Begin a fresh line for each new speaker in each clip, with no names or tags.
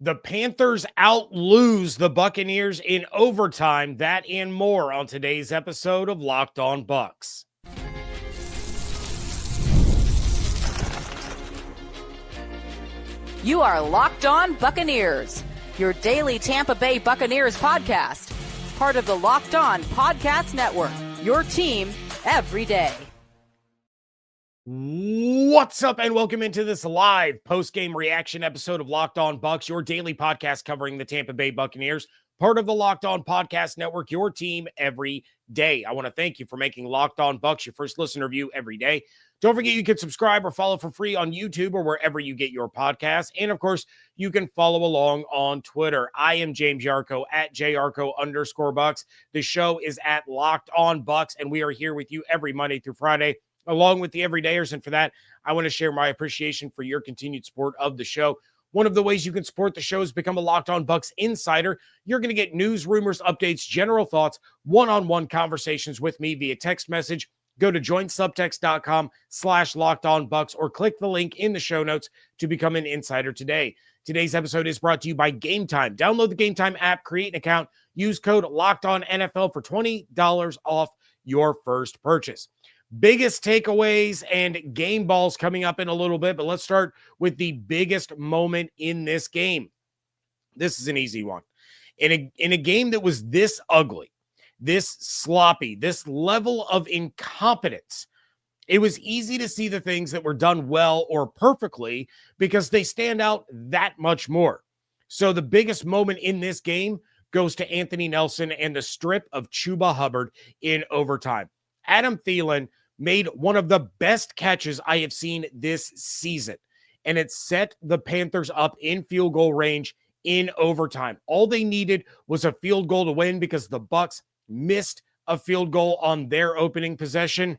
The Panthers out-lose the Buccaneers in overtime. That and more on today's episode of Locked On Bucs.
You are Locked On Buccaneers, your daily Tampa Bay Buccaneers podcast. Part of the Locked On Podcast Network, your team every day.
What's up, and welcome into this live post-game reaction episode of Locked On Bucs, your daily podcast covering the Tampa Bay Buccaneers, part of the Locked On Podcast Network, your team every day. I want to thank you for making Locked On Bucs your first listen review every day. Don't forget you can subscribe or follow for free on YouTube or wherever you get your podcasts. And, of course, you can follow along on Twitter. I am James Yarcho at JYarcho_Bucs. The show is at Locked On Bucs, and we are here with you every Monday through Friday, along with the everydayers. And for that, I want to share my appreciation for your continued support of the show. One of the ways you can support the show is become a Locked On Bucs insider. You're going to get news, rumors, updates, general thoughts, one-on-one conversations with me via text message. Go to joinsubtext.com/LockedOnBucs or click the link in the show notes to become an insider today. Today's episode is brought to you by Game Time. Download the Game Time app, create an account, use code LOCKEDONNFL for $20 off your first purchase. Biggest takeaways and game balls coming up in a little bit, but let's start with the biggest moment in this game. This is an easy one. In a game that was this ugly, this sloppy, this level of incompetence, it was easy to see the things that were done well or perfectly because they stand out that much more. So the biggest moment in this game goes to Anthony Nelson and the strip of Chuba Hubbard in overtime. Adam Thielen made one of the best catches I have seen this season, and it set the Panthers up in field goal range in overtime. All they needed was a field goal to win because the Bucs missed a field goal on their opening possession.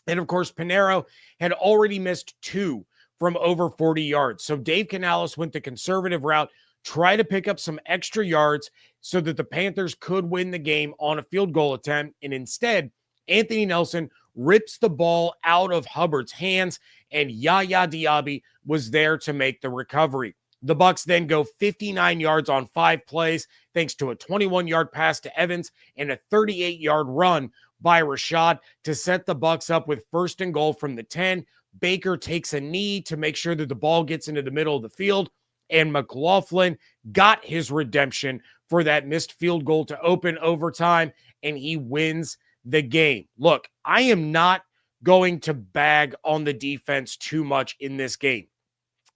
And of course, Pinheiro had already missed two from over 40 yards. So Dave Canales went the conservative route, try to pick up some extra yards so that the Panthers could win the game on a field goal attempt. And instead, Anthony Nelson rips the ball out of Hubbard's hands, and Yaya Diaby was there to make the recovery. The Bucs then go 59 yards on 5 plays, thanks to a 21-yard pass to Evans and a 38-yard run by Rashad to set the Bucs up with first and goal from the 10. Baker takes a knee to make sure that the ball gets into the middle of the field, and McLaughlin got his redemption for that missed field goal to open overtime, and he wins the game. Look, I am not going to bag on the defense too much in this game.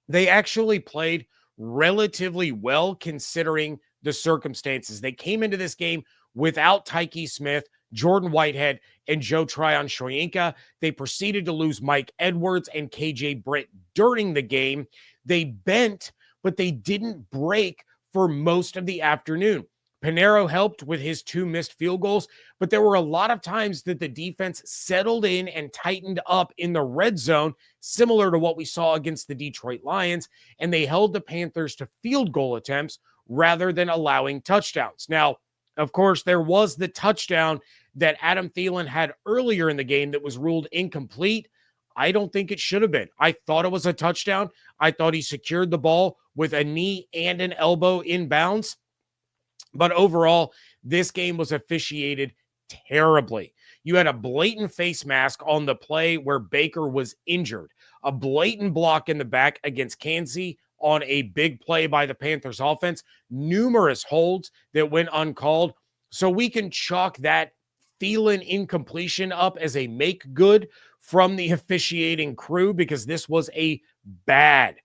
They actually played relatively well considering the circumstances. They came into this game without Tyke Smith, Jordan Whitehead, and Joe Tryon-Shoyinka. They proceeded to lose Mike Edwards and KJ Britt during the game. They bent, but they didn't break for most of the afternoon. Pinheiro helped with his 2 missed field goals, but there were a lot of times that the defense settled in and tightened up in the red zone, similar to what we saw against the Detroit Lions, and they held the Panthers to field goal attempts rather than allowing touchdowns. Now, of course, there was the touchdown that Adam Thielen had earlier in the game that was ruled incomplete. I don't think it should have been. I thought it was a touchdown. I thought he secured the ball with a knee and an elbow in bounds. But overall, this game was officiated terribly. You had a blatant face mask on the play where Baker was injured, a blatant block in the back against Kansas on a big play by the Panthers offense, numerous holds that went uncalled. So we can chalk that Thielen incompletion up as a make good from the officiating crew because this was a bad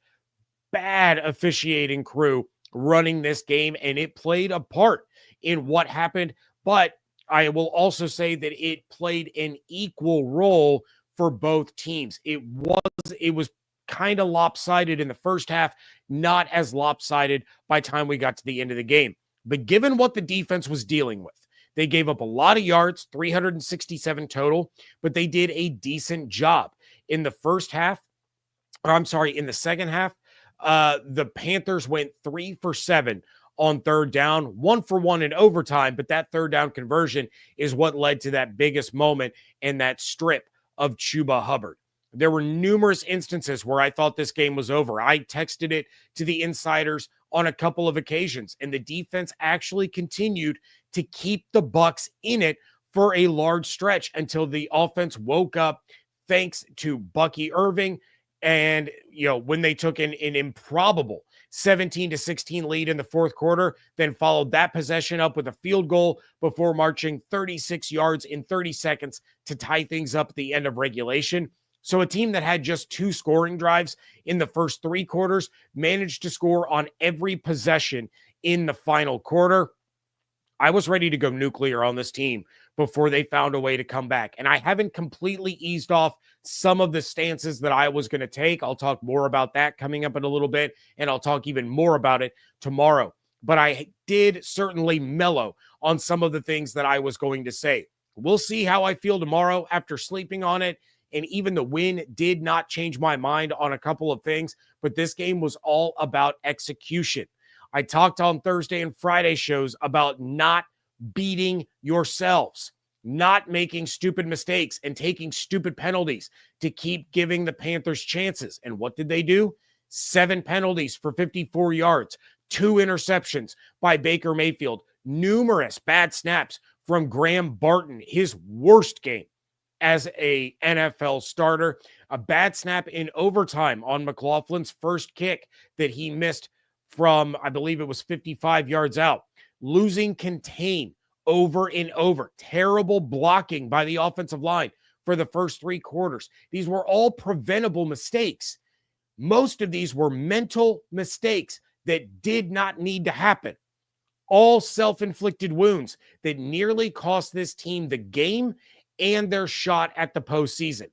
officiating crew running this game, and it played a part in what happened. But I will also say that it played an equal role for both teams. It was kind of lopsided in the first half, not as lopsided by the time we got to the end of the game. But given what the defense was dealing with, they gave up a lot of yards, 367 total, but they did a decent job. In the second half, the Panthers went 3 for 7 on third down, 1 for 1 in overtime, but that third down conversion is what led to that biggest moment and that strip of Chuba Hubbard. There were numerous instances where I thought this game was over. I texted it to the insiders on a couple of occasions, and the defense actually continued to keep the Bucs in it for a large stretch until the offense woke up thanks to Bucky Irving. And, when they took an improbable 17-16 lead in the fourth quarter, then followed that possession up with a field goal before marching 36 yards in 30 seconds to tie things up at the end of regulation. So a team that had just 2 scoring drives in the first 3 quarters managed to score on every possession in the final quarter. I was ready to go nuclear on this team before they found a way to come back. And I haven't completely eased off some of the stances that I was going to take. I'll talk more about that coming up in a little bit, and I'll talk even more about it tomorrow. But I did certainly mellow on some of the things that I was going to say. We'll see how I feel tomorrow after sleeping on it. And even the win did not change my mind on a couple of things, but this game was all about execution. I talked on Thursday and Friday shows about not beating yourselves, not making stupid mistakes and taking stupid penalties to keep giving the Panthers chances. And what did they do? 7 penalties for 54 yards, 2 interceptions by Baker Mayfield, numerous bad snaps from Graham Barton, his worst game as a NFL starter, a bad snap in overtime on McLaughlin's first kick that he missed from, I believe it was 55 yards out, losing contain over and over, terrible blocking by the offensive line for the first 3 quarters. These were all preventable mistakes. Most of these were mental mistakes that did not need to happen. All self-inflicted wounds that nearly cost this team the game and their shot at the postseason.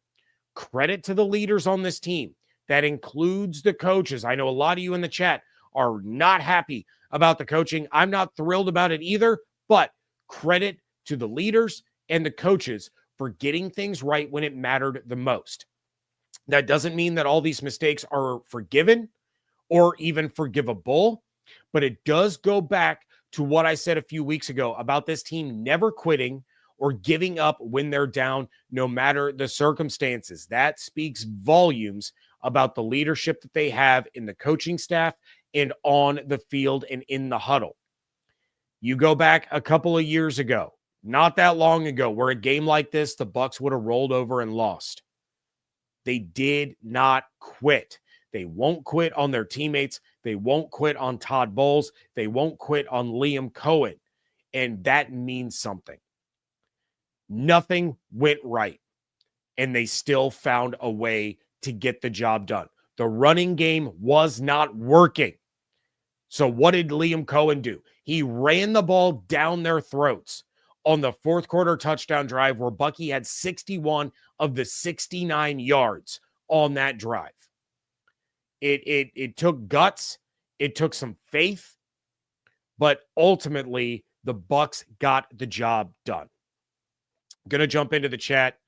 Credit to the leaders on this team. That includes the coaches. I know a lot of you in the chat are not happy about the coaching. I'm not thrilled about it either, but credit to the leaders and the coaches for getting things right when it mattered the most. That doesn't mean that all these mistakes are forgiven or even forgivable, but it does go back to what I said a few weeks ago about this team never quitting or giving up when they're down, no matter the circumstances. That speaks volumes about the leadership that they have in the coaching staff and on the field and in the huddle. You go back a couple of years ago, not that long ago, where a game like this, the Bucs would have rolled over and lost. They did not quit. They won't quit on their teammates. They won't quit on Todd Bowles. They won't quit on Liam Cohen. And that means something. Nothing went right, and they still found a way to get the job done. The running game was not working. So what did Liam Cohen do? He ran the ball down their throats on the fourth quarter touchdown drive where Bucky had 61 of the 69 yards on that drive. It took guts. It took some faith, but ultimately the Bucs got the job done. Going to jump into the chat.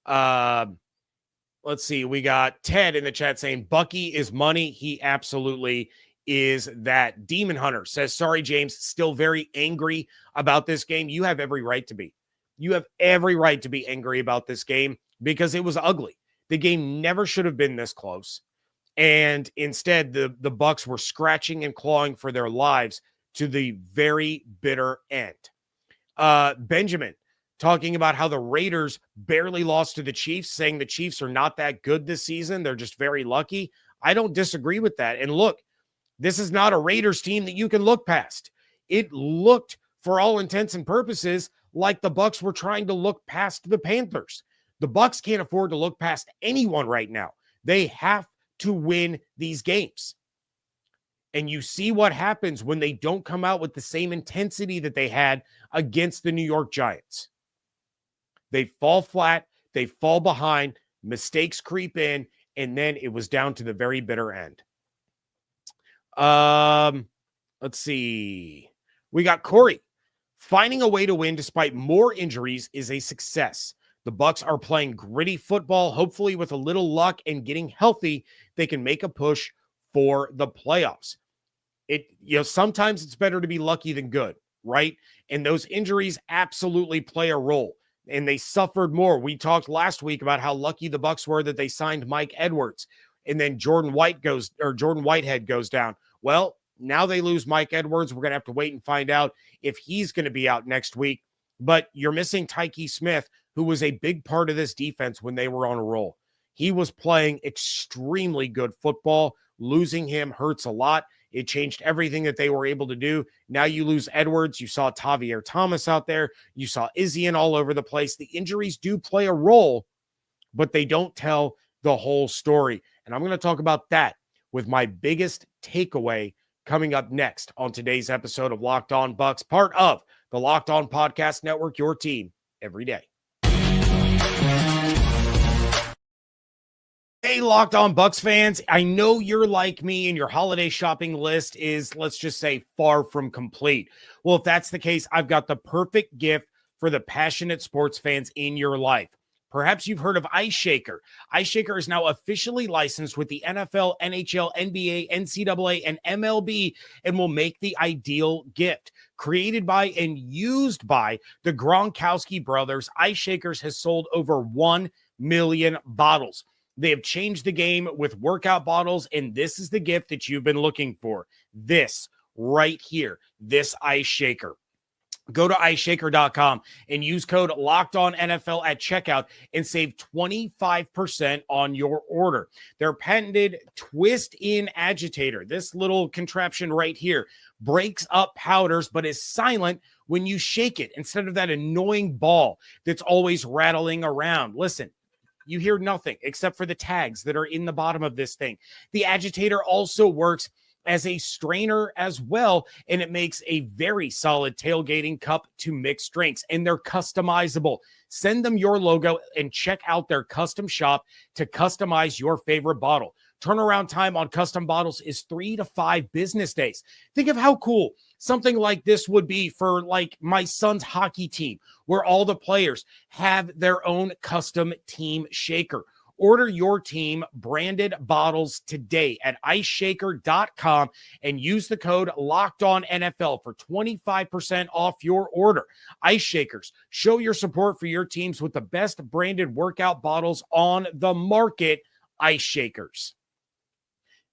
Let's see. We got Ted in the chat saying Bucky is money. He absolutely is. That Demon Hunter says, sorry, James, still very angry about this game. You have every right to be. You have every right to be angry about this game because it was ugly. The game never should have been this close. And instead, the Bucs were scratching and clawing for their lives to the very bitter end. Benjamin talking about how the Raiders barely lost to the Chiefs, saying the Chiefs are not that good this season. They're just very lucky. I don't disagree with that. And look, this is not a Raiders team that you can look past. It looked, for all intents and purposes, like the Bucs were trying to look past the Panthers. The Bucs can't afford to look past anyone right now. They have to win these games. And you see what happens when they don't come out with the same intensity that they had against the New York Giants. They fall flat, they fall behind, mistakes creep in, and then it was down to the very bitter end. Let's see. We got Corey. Finding a way to win despite more injuries is a success. The Bucs are playing gritty football. Hopefully, with a little luck and getting healthy, they can make a push for the playoffs. Sometimes it's better to be lucky than good, right? And those injuries absolutely play a role. And they suffered more. We talked last week about how lucky the Bucs were that they signed Mike Edwards, and then Jordan Whitehead goes down. Well, Now they lose Mike Edwards. We're going to have to wait and find out if he's going to be out next week. But you're missing Tyke Smith, who was a big part of this defense when they were on a roll. He was playing extremely good football. Losing him hurts a lot. It changed everything that they were able to do. Now you lose Edwards. You saw Tavier Thomas out there. You saw Izzian all over the place. The injuries do play a role, but they don't tell the whole story. And I'm going to talk about that with my biggest takeaway coming up next on today's episode of Locked On Bucs, part of the Locked On Podcast Network, your team every day. Hey, Locked On Bucs fans, I know you're like me and your holiday shopping list is, let's just say, far from complete. Well, if that's the case, I've got the perfect gift for the passionate sports fans in your life. Perhaps you've heard of Ice Shaker. Ice Shaker is now officially licensed with the NFL, NHL, NBA, NCAA, and MLB and will make the ideal gift. Created by and used by the Gronkowski brothers, Ice Shakers has sold over 1 million bottles. They have changed the game with workout bottles, and this is the gift that you've been looking for. This right here, this Ice Shaker. Go to iceshaker.com and use code LOCKEDONNFL at checkout and save 25% on your order. Their patented twist-in agitator, this little contraption right here, breaks up powders but is silent when you shake it instead of that annoying ball that's always rattling around. Listen, you hear nothing except for the tags that are in the bottom of this thing. The agitator also works as a strainer as well, and it makes a very solid tailgating cup to mix drinks, and they're customizable. Send them your logo and check out their custom shop to customize your favorite bottle. Turnaround time on custom bottles is 3 to 5 business days. Think of how cool something like this would be for like my son's hockey team, where all the players have their own custom team shaker. Order your team branded bottles today at iceshaker.com and use the code LOCKEDONNFL for 25% off your order. Ice Shakers, show your support for your teams with the best branded workout bottles on the market. Ice Shakers.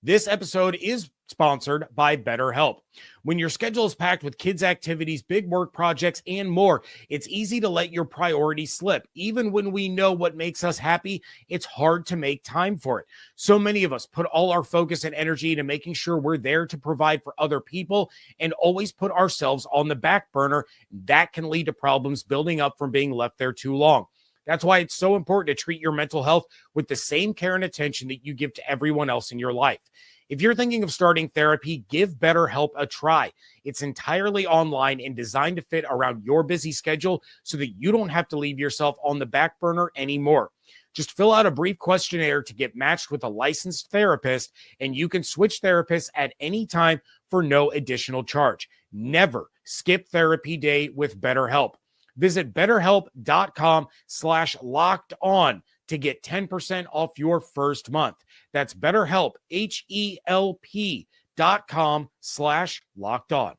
This episode is sponsored by BetterHelp. When your schedule is packed with kids' activities, big work projects, and more, it's easy to let your priorities slip. Even when we know what makes us happy, it's hard to make time for it. So many of us put all our focus and energy into making sure we're there to provide for other people and always put ourselves on the back burner. That can lead to problems building up from being left there too long. That's why it's so important to treat your mental health with the same care and attention that you give to everyone else in your life. If you're thinking of starting therapy, give BetterHelp a try. It's entirely online and designed to fit around your busy schedule so that you don't have to leave yourself on the back burner anymore. Just fill out a brief questionnaire to get matched with a licensed therapist, and you can switch therapists at any time for no additional charge. Never skip therapy day with BetterHelp. Visit BetterHelp.com/lockedon to get 10% off your first month. That's BetterHelp, HELP.com/lockedon.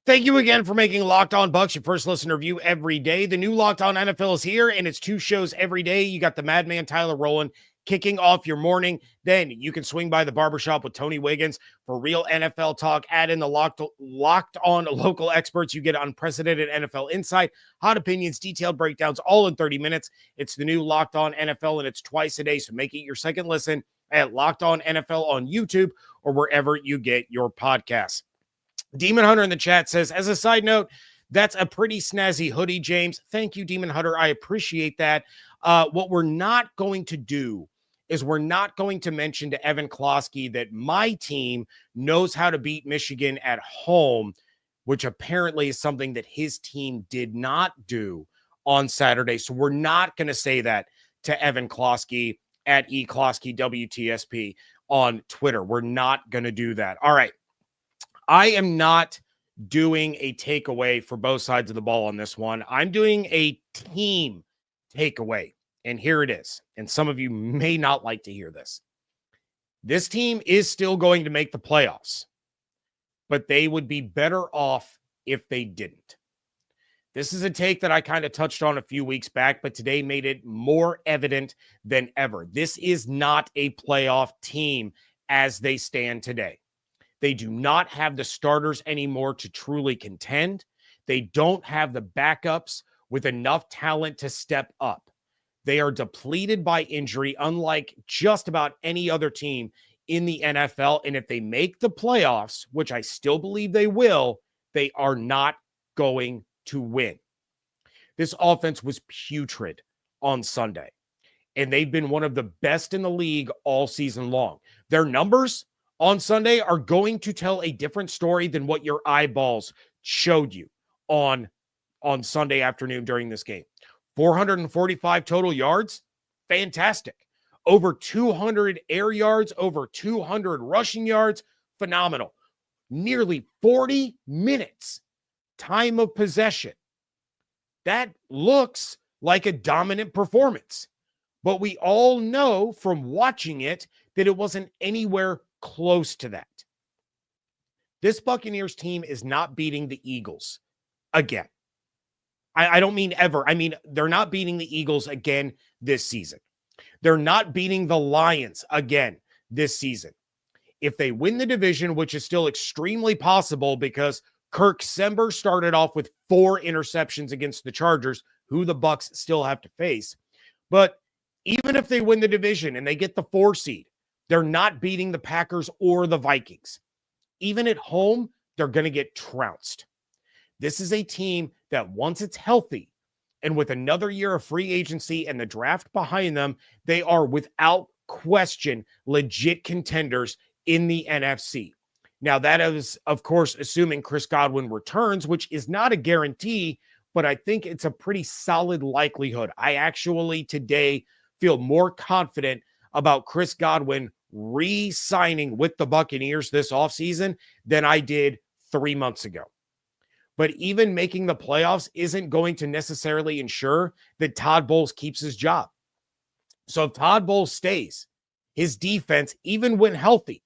Thank you again for making Locked On Bucs your first listen review every day. The new Locked On NFL is here, and it's 2 shows every day. You got the Madman Tyler Rowland kicking off your morning. Then you can swing by the barbershop with Tony Wiggins for real NFL talk. Add in the Locked On local experts. You get unprecedented NFL insight, hot opinions, detailed breakdowns, all in 30 minutes. It's the new Locked On NFL, and it's twice a day, so make it your second listen at Locked On NFL on YouTube or wherever you get your podcasts. Demon Hunter in the chat says, as a side note, that's a pretty snazzy hoodie, James. Thank you, Demon Hunter. I appreciate that. What we're not going to do is we're not going to mention to Evan Klosky that my team knows how to beat Michigan at home, which apparently is something that his team did not do on Saturday. So we're not going to say that to Evan Klosky at eKlosky on Twitter. We're not going to do that. All right. I am not doing a takeaway for both sides of the ball on this one. I'm doing a team takeaway. And here it is. And some of you may not like to hear this. This team is still going to make the playoffs, but they would be better off if they didn't. This is a take that I kind of touched on a few weeks back, but today made it more evident than ever. This is not a playoff team as they stand today. They do not have the starters anymore to truly contend. They don't have the backups with enough talent to step up. They are depleted by injury, unlike just about any other team in the NFL. And if they make the playoffs, which I still believe they will, they are not going to win. This offense was putrid on Sunday, and they've been one of the best in the league all season long. Their numbers on Sunday are going to tell a different story than what your eyeballs showed you on Sunday afternoon during this game. 445 total yards, fantastic. Over 200 air yards, over 200 rushing yards, phenomenal. Nearly 40 minutes time of possession. That looks like a dominant performance. But we all know from watching it that it wasn't anywhere close to that. This Buccaneers team is not beating the Eagles again. I don't mean ever. I mean, they're not beating the Eagles again this season. They're not beating the Lions again this season. If they win the division, which is still extremely possible because Kirk Sember started off with 4 interceptions against the Chargers, who the Bucs still have to face. But even if they win the division and they get the 4 seed, they're not beating the Packers or the Vikings. Even at home, they're going to get trounced. This is a team that once it's healthy and with another year of free agency and the draft behind them, they are without question legit contenders in the NFC. Now, that is, of course, assuming Chris Godwin returns, which is not a guarantee, but I think it's a pretty solid likelihood. I actually today feel more confident about Chris Godwin re-signing with the Buccaneers this offseason than I did 3 months ago. But even making the playoffs isn't going to necessarily ensure that Todd Bowles keeps his job. So if Todd Bowles stays, his defense, even when healthy,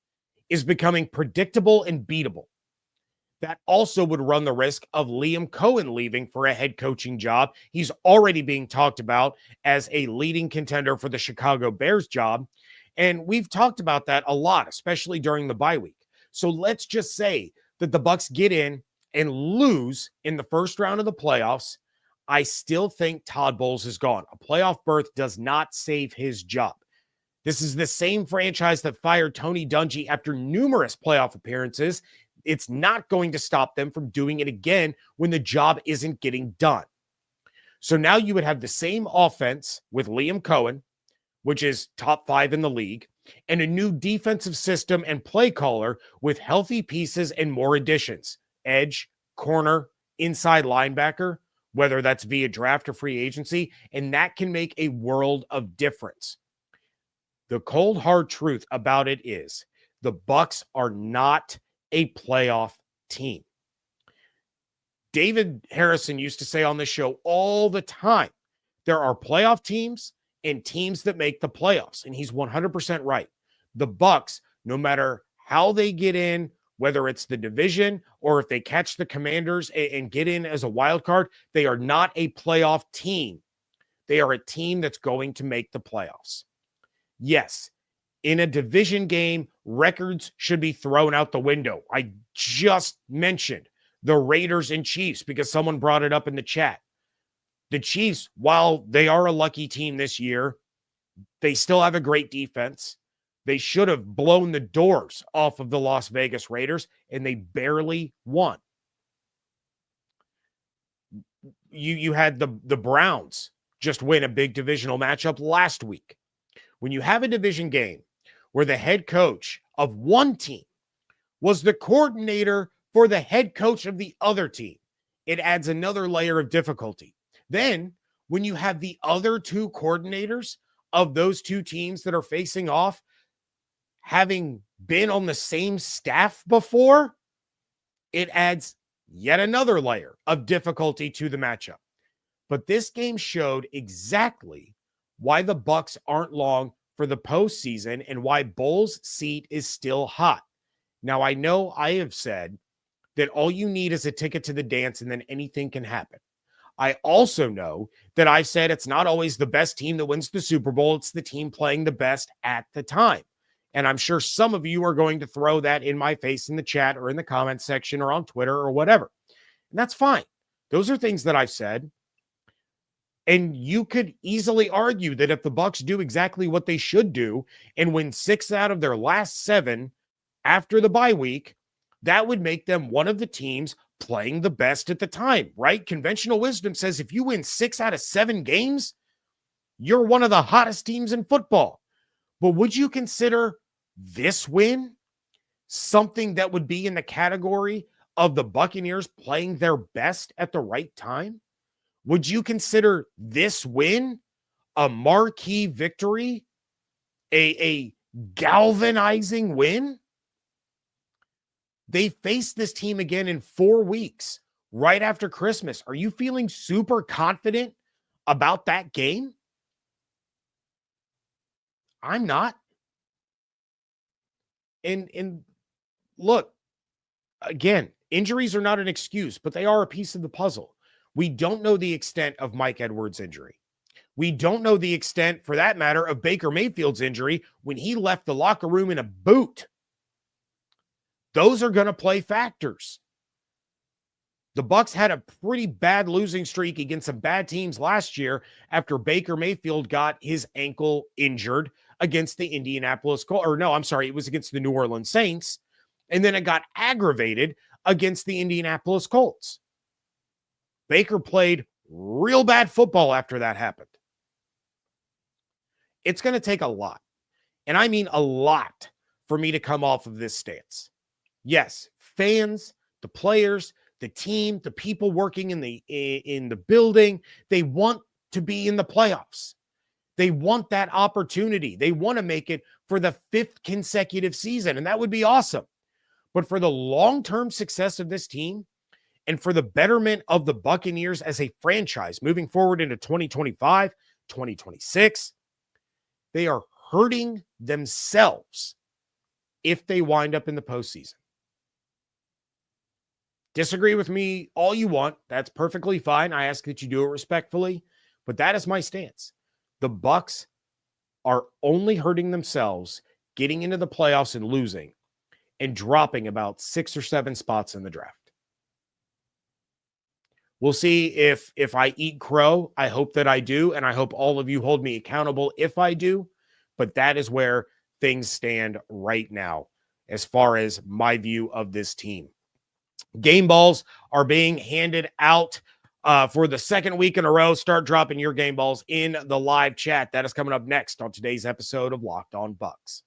is becoming predictable and beatable. That also would run the risk of Liam Cohen leaving for a head coaching job. He's already being talked about as a leading contender for the Chicago Bears job. And we've talked about that a lot, especially during the bye week. So let's just say that the Bucs get in and lose in the first round of the playoffs. I still think Todd Bowles is gone. A playoff berth does not save his job. This is the same franchise that fired Tony Dungy after numerous playoff appearances. It's not going to stop them from doing it again when the job isn't getting done. So now you would have the same offense with Liam Cohen, which is top 5 in the league, and a new defensive system and play caller with healthy pieces and more additions. Edge, corner, inside linebacker, whether that's via draft or free agency, and that can make a world of difference. The cold, hard truth about it is the Bucs are not a playoff team. David Harrison used to say on this show all the time, there are playoff teams and teams that make the playoffs, and he's 100% right. The Bucs, no matter how they get in, whether it's the division or if they catch the Commanders and get in as a wild card, they are not a playoff team. They are a team that's going to make the playoffs. Yes, in a division game, records should be thrown out the window. I just mentioned the Raiders and Chiefs because someone brought it up in the chat. The Chiefs, while they are a lucky team this year, they still have a great defense. They should have blown the doors off of the Las Vegas Raiders, and they barely won. You had the Browns just win a big divisional matchup last week. When you have a division game where the head coach of one team was the coordinator for the head coach of the other team, it adds another layer of difficulty. Then, when you have the other 2 coordinators of those 2 teams that are facing off, having been on the same staff before, it adds yet another layer of difficulty to the matchup. But this game showed exactly why the Bucs aren't long for the postseason and why Bowles' seat is still hot. Now, I know I have said that all you need is a ticket to the dance and then anything can happen. I also know that I said it's not always the best team that wins the Super Bowl. It's the team playing the best at the time. And I'm sure some of you are going to throw that in my face in the chat or in the comment section or on Twitter or whatever. And that's fine. Those are things that I've said. And you could easily argue that if the Bucs do exactly what they should do and win 6 out of their last 7 after the bye week, that would make them one of the teams playing the best at the time, right? Conventional wisdom says if you win 6 out of 7 games, you're one of the hottest teams in football. But would you consider this win something that would be in the category of the Buccaneers playing their best at the right time? Would you consider this win a marquee victory, a galvanizing win? They face this team again in 4 weeks, right after Christmas. Are you feeling super confident about that game? I'm not. And look, again, injuries are not an excuse, but they are a piece of the puzzle. We don't know the extent of Mike Edwards' injury. We don't know the extent, for that matter, of Baker Mayfield's injury when he left the locker room in a boot. Those are going to play factors. The Bucs had a pretty bad losing streak against some bad teams last year after Baker Mayfield got his ankle injured against the Indianapolis Colts. Or no, I'm sorry, it was against the New Orleans Saints. And then it got aggravated against the Indianapolis Colts. Baker played real bad football after that happened. It's going to take a lot, and I mean a lot, for me to come off of this stance. Yes, fans, the players, the team, the people working in the building, they want to be in the playoffs. They want that opportunity. They want to make it for the 5th consecutive season, and that would be awesome. But for the long-term success of this team, and for the betterment of the Buccaneers as a franchise moving forward into 2025, 2026, they are hurting themselves if they wind up in the postseason. Disagree with me all you want. That's perfectly fine. I ask that you do it respectfully, but that is my stance. The Bucs are only hurting themselves getting into the playoffs and losing and dropping about 6 or 7 spots in the draft. We'll see if I eat crow. I hope that I do, and I hope all of you hold me accountable if I do. But that is where things stand right now as far as my view of this team. Game balls are being handed out for the 2nd week in a row. Start dropping your game balls in the live chat. That is coming up next on today's episode of Locked On Bucs.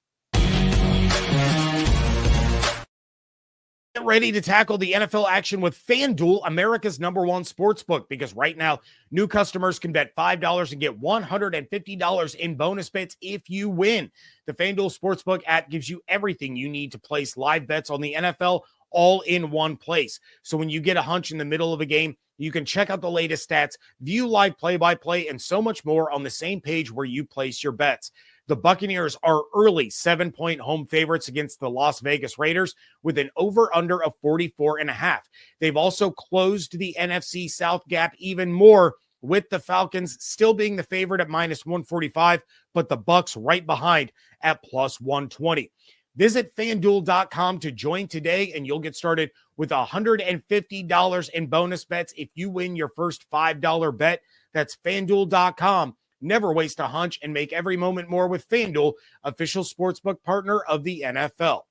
Get ready to tackle the NFL action with FanDuel, America's #1 sportsbook, because right now, new customers can bet $5 and get $150 in bonus bets if you win. The FanDuel Sportsbook app gives you everything you need to place live bets on the NFL all in one place. So when you get a hunch in the middle of a game, you can check out the latest stats, view live play-by-play, and so much more on the same page where you place your bets. The Buccaneers are early 7-point home favorites against the Las Vegas Raiders with an over-under of 44.5. They've also closed the NFC South gap even more, with the Falcons still being the favorite at -145, but the Bucs right behind at +120. Visit FanDuel.com to join today, and you'll get started with $150 in bonus bets if you win your first $5 bet. That's FanDuel.com. Never waste a hunch and make every moment more with FanDuel, official sportsbook partner of the NFL.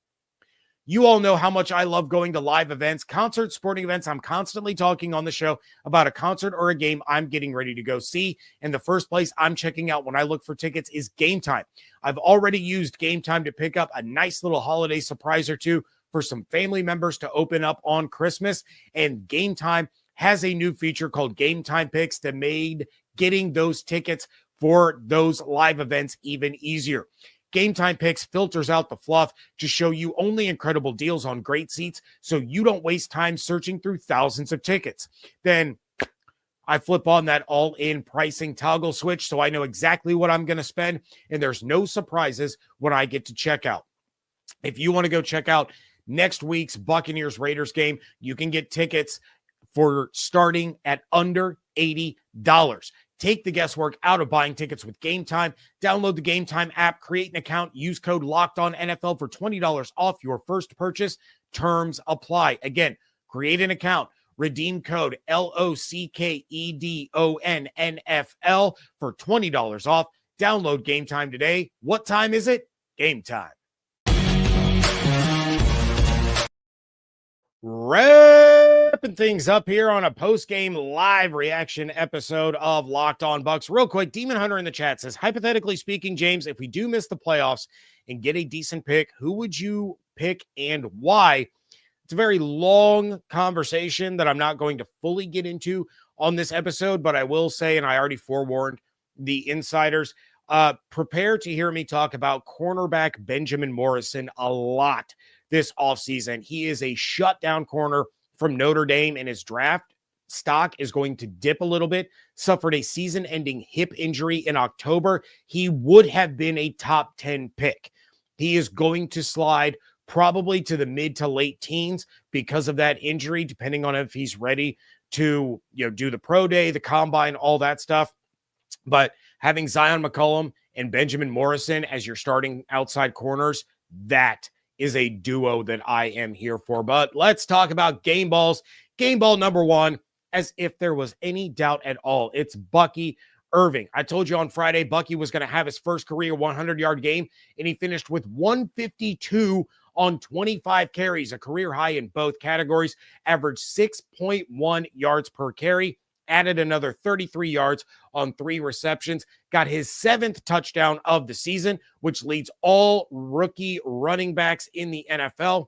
You all know how much I love going to live events, concerts, sporting events. I'm constantly talking on the show about a concert or a game I'm getting ready to go see. And the first place I'm checking out when I look for tickets is Game Time. I've already used Game Time to pick up a nice little holiday surprise or two for some family members to open up on Christmas. And Game Time has a new feature called Game Time Picks that made getting those tickets for those live events even easier. Game Time Picks filters out the fluff to show you only incredible deals on great seats so you don't waste time searching through thousands of tickets. Then I flip on that all-in pricing toggle switch so I know exactly what I'm going to spend, and there's no surprises when I get to checkout. If you want to go check out next week's Buccaneers-Raiders game, you can get tickets for starting at under Take the guesswork out of buying tickets with Game Time. Download the Game Time app, create an account, use code LOCKEDONNFL for $20 off your first purchase. Terms apply. Again, create an account, redeem code LOCKEDONNFL for $20 off. Download Game Time today. What time is it? Game time. Wrapping things up here on a post-game live reaction episode of Locked On Bucs. Real quick, Demon Hunter in the chat says, hypothetically speaking, James, if we do miss the playoffs and get a decent pick, who would you pick and why? It's a very long conversation that I'm not going to fully get into on this episode, but I will say, and I already forewarned the insiders, prepare to hear me talk about cornerback Benjamin Morrison a lot this offseason. He is a shutdown corner from Notre Dame, and his draft stock is going to dip a little bit. Suffered a season-ending hip injury in October. He would have been a top 10 pick. He is going to slide probably to the mid to late teens because of that injury, depending on if he's ready to, do the pro day, the combine, all that stuff. But having Zion McCollum and Benjamin Morrison as your starting outside corners, that is a duo that I am here for. But let's talk about game balls. Game ball number one, as if there was any doubt at all, it's Bucky Irving. I told you on Friday, Bucky was going to have his first career 100-yard game, and he finished with 152 on 25 carries, a career high in both categories, averaged 6.1 yards per carry, added another 33 yards on 3 receptions, got his 7th touchdown of the season, which leads all rookie running backs in the NFL.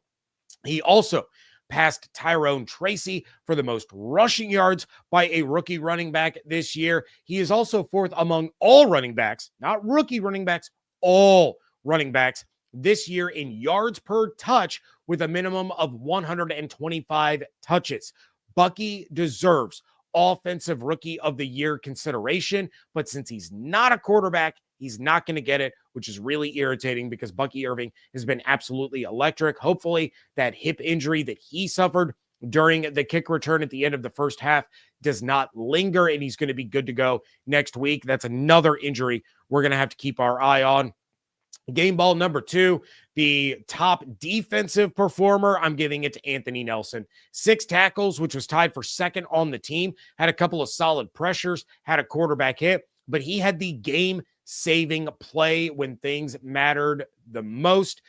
He also passed Tyrone Tracy for the most rushing yards by a rookie running back this year. He is also 4th among all running backs, not rookie running backs, all running backs this year in yards per touch with a minimum of 125 touches. Bucky deserves Offensive Rookie of the Year consideration, but since he's not a quarterback, he's not going to get it, which is really irritating because Bucky Irving has been absolutely electric. Hopefully that hip injury that he suffered during the kick return at the end of the first half does not linger, and he's going to be good to go next week. That's another injury we're going to have to keep our eye on. Game ball number 2, the top defensive performer, I'm giving it to Anthony Nelson. 6 tackles, which was tied for second on the team, had a couple of solid pressures, had a quarterback hit, but he had the game-saving play when things mattered the most.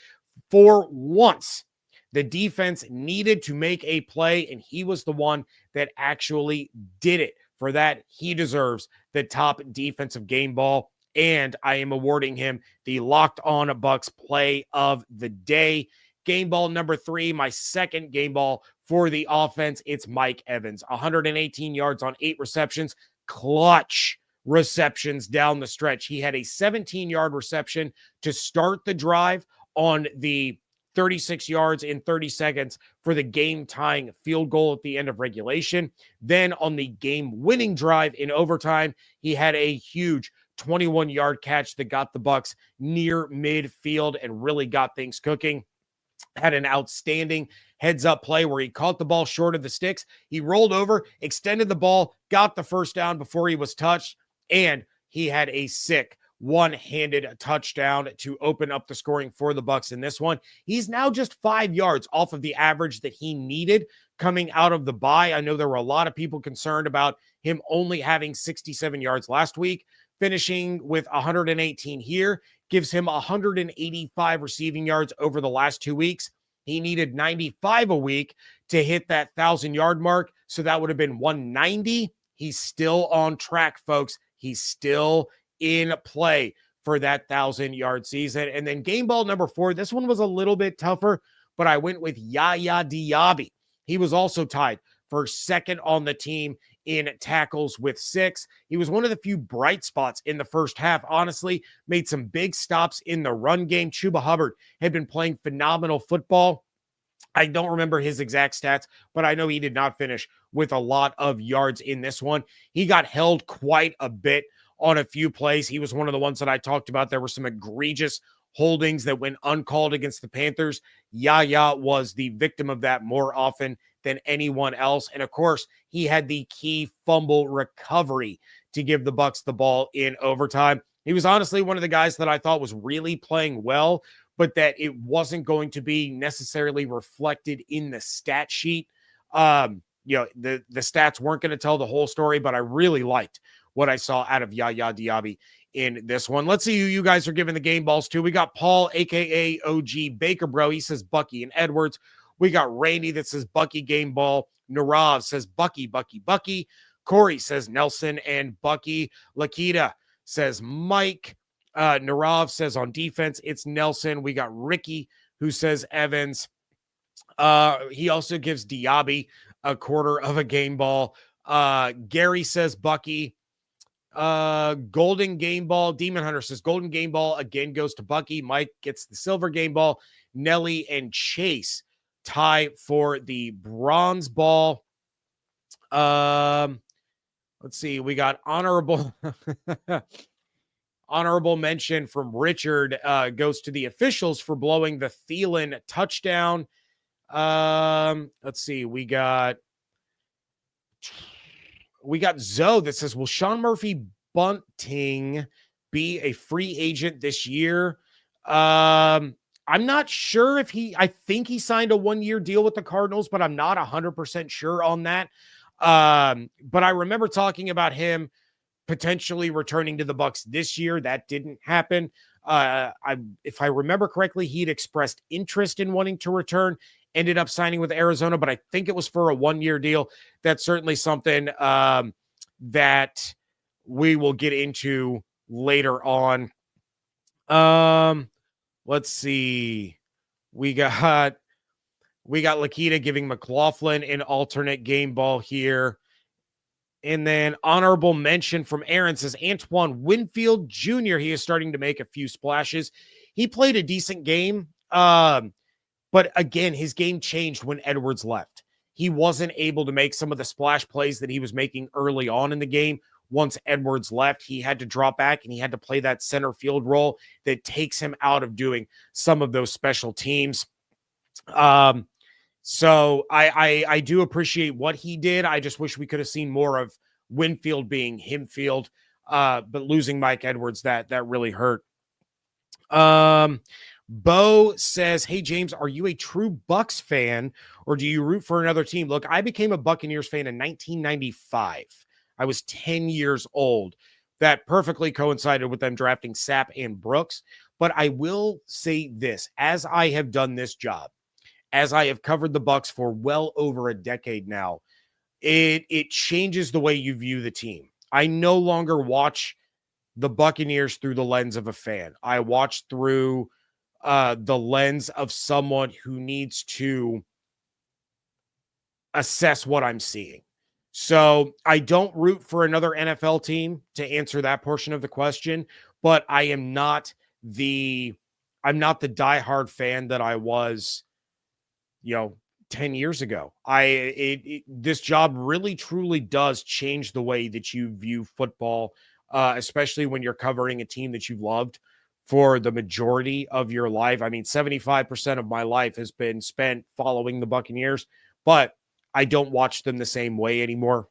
For once, the defense needed to make a play, and he was the one that actually did it. For that, he deserves the top defensive game ball, and I am awarding him the Locked On Bucs play of the day. Game ball number 3, my second game ball for the offense, it's Mike Evans. 118 yards on 8 receptions, clutch receptions down the stretch. He had a 17-yard reception to start the drive on the 36 yards in 30 seconds for the game-tying field goal at the end of regulation. Then on the game-winning drive in overtime, he had a huge 21-yard catch that got the Bucs near midfield and really got things cooking. Had an outstanding heads-up play where he caught the ball short of the sticks. He rolled over, extended the ball, got the first down before he was touched, and he had a sick one-handed touchdown to open up the scoring for the Bucs in this one. He's now just 5 yards off of the average that he needed coming out of the bye. I know there were a lot of people concerned about him only having 67 yards last week. Finishing with 118 here gives him 185 receiving yards over the last 2 weeks. He needed 95 a week to hit that 1,000-yard mark, so that would have been 190. He's still on track, folks. He's still in play for that 1,000-yard season. And then game ball number 4, this one was a little bit tougher, but I went with Yaya Diaby. He was also tied for second on the team in tackles with 6. He was one of the few bright spots in the first half, honestly, made some big stops in the run game. Chuba Hubbard had been playing phenomenal football. I don't remember his exact stats, but I know he did not finish with a lot of yards in this one. He got held quite a bit on a few plays. He was one of the ones that I talked about. There were some egregious holdings that went uncalled against the Panthers. Yaya was the victim of that more often than anyone else. And of course, he had the key fumble recovery to give the Bucs the ball in overtime. He was honestly one of the guys that I thought was really playing well, but that it wasn't going to be necessarily reflected in the stat sheet. The stats weren't going to tell the whole story, but I really liked what I saw out of Yaya Diaby in this one. Let's see who you guys are giving the game balls to. We got Paul, aka OG Baker Bro. He says Bucky and Edwards. We got Randy that says Bucky game ball. Narav says Bucky, Bucky, Bucky. Corey says Nelson and Bucky. Lakita says Mike. Narav says on defense, it's Nelson. We got Ricky who says Evans. He also gives Diaby a quarter of a game ball. Gary says Bucky. Golden game ball. Demon Hunter says golden game ball again goes to Bucky. Mike gets the silver game ball. Nelly and Chase tie for the bronze ball. Let's see. We got honorable mention from Richard goes to the officials for blowing the Thielen touchdown. Let's see. We got Zoe that says, will Sean Murphy Bunting be a free agent this year? I'm not sure if I think he signed a 1-year deal with the Cardinals, but I'm not 100% sure on that. But I remember talking about him potentially returning to the Bucs this year. That didn't happen. If I remember correctly, he'd expressed interest in wanting to return, ended up signing with Arizona, but I think it was for a 1-year deal. That's certainly something that we will get into later on. Let's see. We got Lakita giving McLaughlin an alternate game ball here. And then honorable mention from Aaron says Antoine Winfield Jr. He is starting to make a few splashes. He played a decent game. But again, his game changed when Edwards left. He wasn't able to make some of the splash plays that he was making early on in the game. Once Edwards left, he had to drop back and he had to play that center field role that takes him out of doing some of those special teams. So I do appreciate what he did. I just wish we could have seen more of Winfield being Himfield, but losing Mike Edwards, that really hurt. Bo says, hey, James, are you a true Bucs fan or do you root for another team? Look, I became a Buccaneers fan in 1995. I was 10 years old. That perfectly coincided with them drafting Sapp and Brooks. But I will say this, as I have done this job, as I have covered the Bucs for well over a decade now, it changes the way you view the team. I no longer watch the Buccaneers through the lens of a fan. I watch through the lens of someone who needs to assess what I'm seeing. So I don't root for another NFL team to answer that portion of the question, but I'm not the diehard fan that I was, 10 years ago. This job really truly does change the way that you view football, especially when you're covering a team that you've loved for the majority of your life. I mean, 75% of my life has been spent following the Buccaneers, but I don't watch them the same way anymore.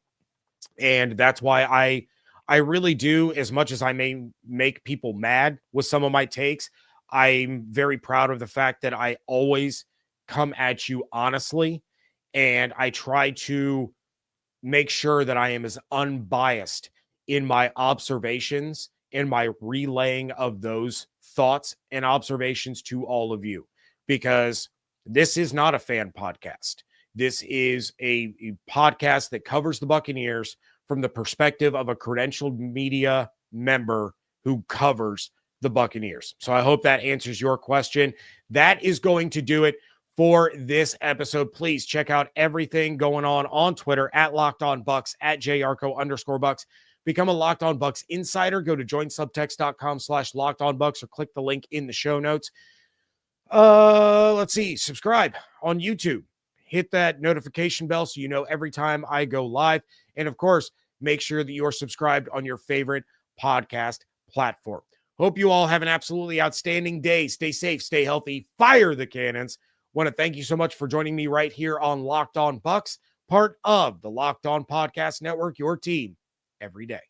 And that's why I really do, as much as I may make people mad with some of my takes, I'm very proud of the fact that I always come at you honestly, and I try to make sure that I am as unbiased in my observations and my relaying of those thoughts and observations to all of you, because this is not a fan podcast. This is a podcast that covers the Buccaneers from the perspective of a credentialed media member who covers the Buccaneers. So I hope that answers your question. That is going to do it for this episode. Please check out everything going on Twitter at Locked On Bucs, at @JYarcho_Bucs. Become a Locked On Bucs insider. Go to joinsubtext.com/LockedOnBucs or click the link in the show notes. Let's see. Subscribe on YouTube. Hit that notification bell so you know every time I go live. And of course, make sure that you're subscribed on your favorite podcast platform. Hope you all have an absolutely outstanding day. Stay safe, stay healthy, fire the cannons. Want to thank you so much for joining me right here on Locked On Bucs, part of the Locked On Podcast Network, your team every day.